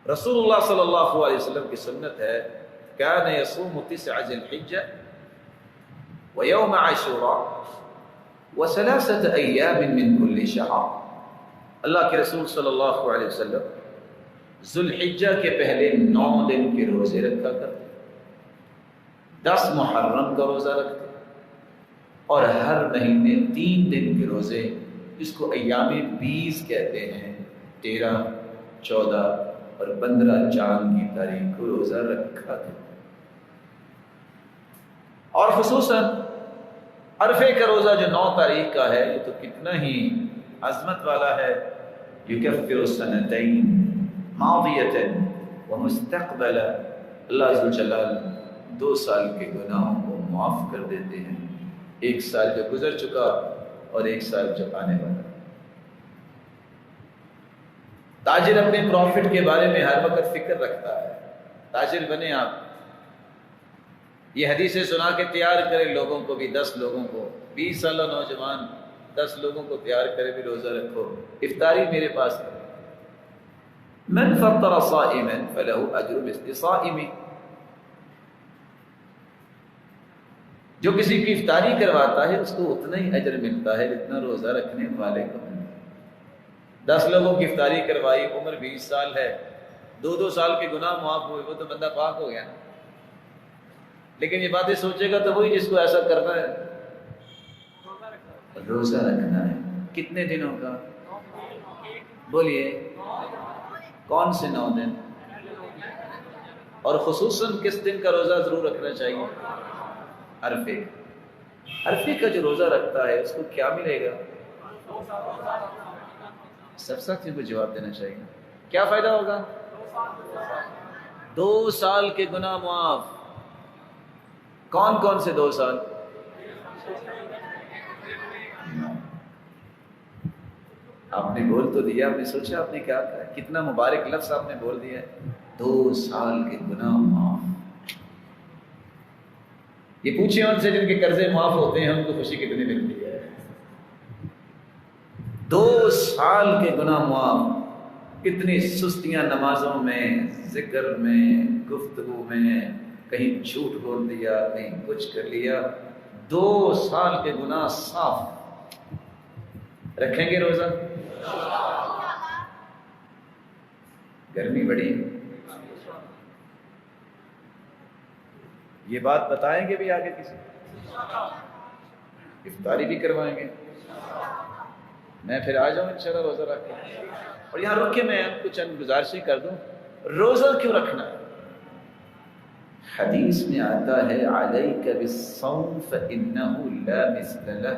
رسول اللہ صلی اللہ علیہ وسلم کی سنت ہے کان یصوم 9 ذی الحجہ ویوم عاشوراء و3 ایام من کل شہر۔ اللہ کے رسول صلی اللہ علیہ وسلم ذو الحجہ کے پہلے 9 دن کے روزے رکھا کرتے، 10 محرم کا روزہ رکھتے، اور ہر مہینے 3 دن کے روزے، جس کو ایام 20 کہتے ہیں، 13، 14 اور 15 چاند کی تاریخ کو روزہ رکھا تھا۔ اور خصوصاً عرفے کا روزہ جو 9 تاریخ کا ہے، یہ تو کتنا ہی عظمت والا ہے۔ یکفر السنتین ماضیۃ ومستقبلا، اللہ عز و جل 2 سال کے گناہوں کو معاف کر دیتے ہیں، 1 سال جو گزر چکا اور 1 سال جو آنے والا۔ تاجر اپنے پروفٹ کے بارے میں ہر وقت فکر رکھتا ہے، تاجر بنے آپ، یہ حدیثیں سنا کے تیار کرے لوگوں کو بھی، 10 لوگوں کو، 20 سالہ نوجوان 10 لوگوں کو تیار کرے بھی روزہ رکھو، افطاری میرے پاس ہے۔ من فطر صائما فله اجر مثل صائم، جو کسی کی افطاری کرواتا ہے اس کو اتنا ہی اجر ملتا ہے جتنا روزہ رکھنے والے کو ملتا ہے۔ 10 لوگوں کی افطاری کروائی، عمر 20 سال ہے، 2 سال کے گناہ معاف ہوئے، وہ تو بندہ پاک ہو گیا نا۔ لیکن یہ باتیں سوچے گا تو وہی جس کو ایسا کرنا ہے، روزہ رکھنا ہے۔ کتنے دنوں کا؟ بولیے، کون سے 9 دن؟ اور خصوصاً کس دن کا روزہ ضرور رکھنا چاہیے؟ عرفے۔ عرفے کا جو روزہ رکھتا ہے اس کو کیا ملے گا؟ سب ساتھی کو جواب دینا چاہیے، کیا فائدہ ہوگا؟ 2 سال کے گناہ معاف۔ کون کون سے 2 سال؟ آپ نے بول تو دیا، آپ نے سوچا آپ نے کیا کہا، کتنا مبارک لفظ آپ نے بول دیا ہے، 2 سال کے گناہ معاف۔ یہ پوچھیں ان سے جن کے قرضے معاف ہوتے ہیں، ان کو خوشی کتنی ملتی ہے۔ 2 سال کے گناہ معاف۔ کتنی سستیاں نمازوں میں، ذکر میں، گفتگو میں، کہیں جھوٹ بول دیا، کہیں کچھ کر لیا، 2 سال کے گناہ صاف۔ رکھیں گے روزہ؟ گرمی بڑی، یہ بات بتائیں گے بھی آگے کسی، افطاری بھی کروائیں گے، میں پھر آ جاؤں انشاءاللہ روزہ رکھ کے۔ اور یہاں رک کے میں آپ کو چند گزارشیں کر دوں، روزہ کیوں رکھنا ہے؟ حدیث میں آتا ہے علیک بالصوم فإنہ لا مثل لہ،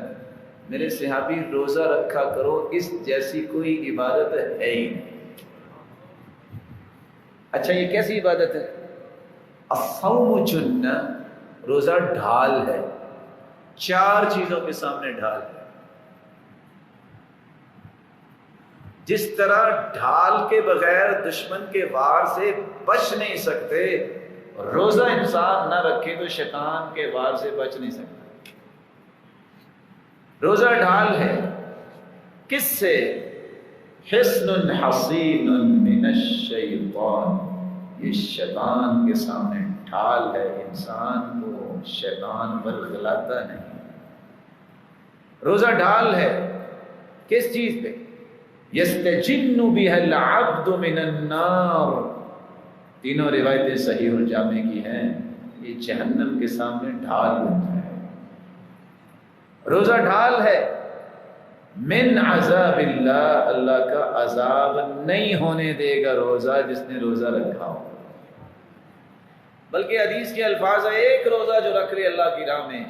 میرے صحابی روزہ رکھا کرو، اس جیسی کوئی عبادت ہے ہی نہیں۔ اچھا یہ کیسی عبادت ہے؟ الصوم جنہ، روزہ ڈھال ہے، 4 چیزوں کے سامنے ڈھال ہے۔ جس طرح ڈھال کے بغیر دشمن کے وار سے بچ نہیں سکتے، روزہ انسان نہ رکھے تو شیطان کے وار سے بچ نہیں سکتا۔ روزہ ڈھال ہے، کس سے؟ حصن حصین من الشیطان، یہ شیطان کے سامنے ڈھال ہے، انسان کو شیطان پر غلاتا نہیں۔ روزہ ڈھال ہے کس چیز پہ؟ یستجن بها العبد من النار، تینوں روایتیں صحیح اور جامع کی ہیں، یہ جہنم کے سامنے ڈھال بنتا ہے۔ روزہ ڈھال ہے من عذاب اللہ، اللہ کا عذاب نہیں ہونے دے گا روزہ جس نے روزہ رکھا ہو۔ بلکہ حدیث کے الفاظ ہے، ایک روزہ جو رکھ لے اللہ کی راہ میں،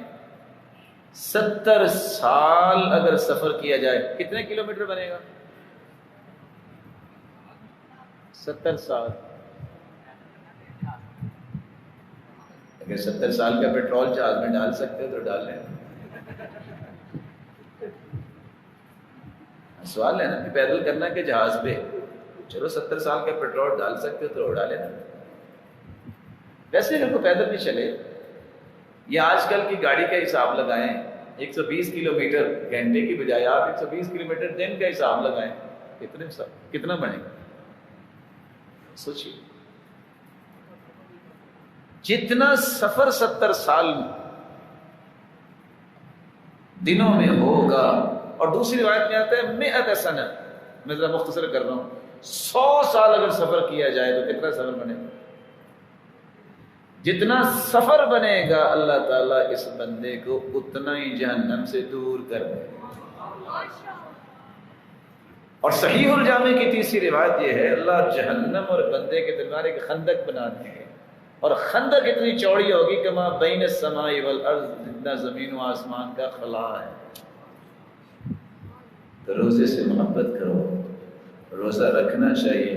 70 سال اگر سفر کیا جائے، کتنے کلومیٹر بنے گا؟ 70 سال۔ اگر 70 سال کا پیٹرول جہاز میں ڈال سکتے ہو تو ڈال لیں۔ سوال ہے نا کہ پیدل کرنا کہ جہاز پہ؟ چلو 70 سال کا پیٹرول ڈال سکتے ہو تو ڈالے نا۔ ویسے اگر کوئی پیدل بھی چلے، یا آج کل کی گاڑی کا حساب لگائیں، 120 کلومیٹر گھنٹے کی بجائے آپ 120 کلومیٹر دن کا حساب لگائیں، کتنا بنے گا؟ سوچیے جتنا سفر 70 سال دنوں میں ہوگا، اور دوسری روایت میں آتا ہے 100 سنہ، میں ذرا مختصر کر رہا ہوں، 100 سال اگر سفر کیا جائے تو کتنا سفر بنے گا؟ جتنا سفر بنے گا اللہ تعالیٰ اس بندے کو اتنا ہی جہنم سے دور کر دے گا۔ اور صحیح الجامع کی تیسری روایت یہ ہے اللہ جہنم اور بندے کے درمیان ایک خندق بنا دیں گے، اور خندق اتنی چوڑی ہوگی کہ ما بین السماء والارض، جتنا زمین و آسمان کا خلا ہے۔ تو روزے سے محبت کرو، روزہ رکھنا چاہیے۔